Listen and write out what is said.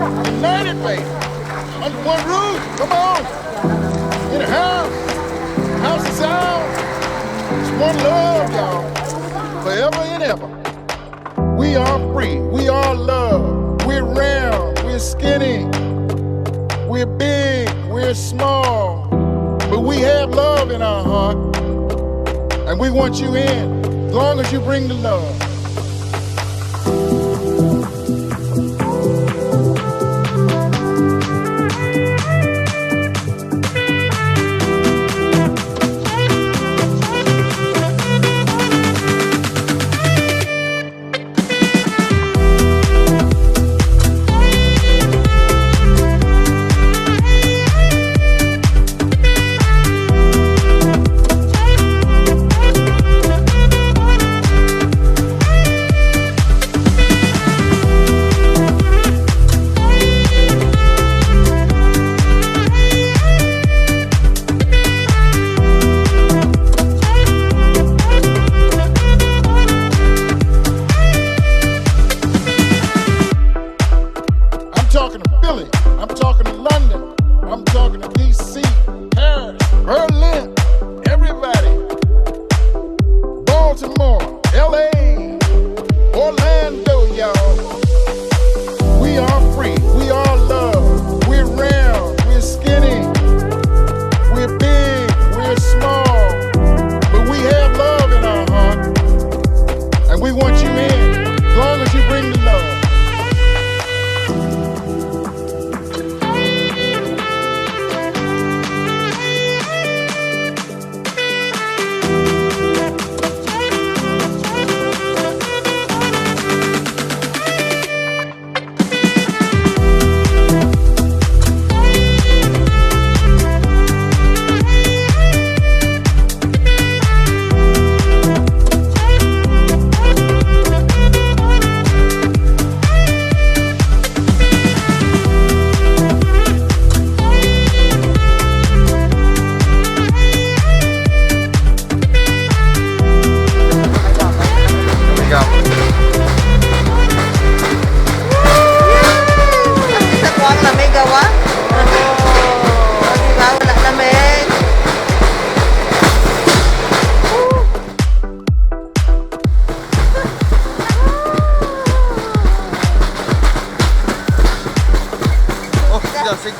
United, baby. Under one roof. Come on. In the house. House is ours. It's one love, y'all. Forever and ever. We are free. We are love. We're round. We're skinny. We're big. We're small. But we have love in our heart. And we want you in. As long as you bring the love. I'm talking to Philly, I'm talking to London, I'm talking to DC, Paris, Berlin, everybody. Baltimore, LA, Orlando, y'all. We are free, we are love, we're round, we're skinny, we're big, we're small, but we have love in our heart, and we want you in, as long as you bring the love. Oh, tidak,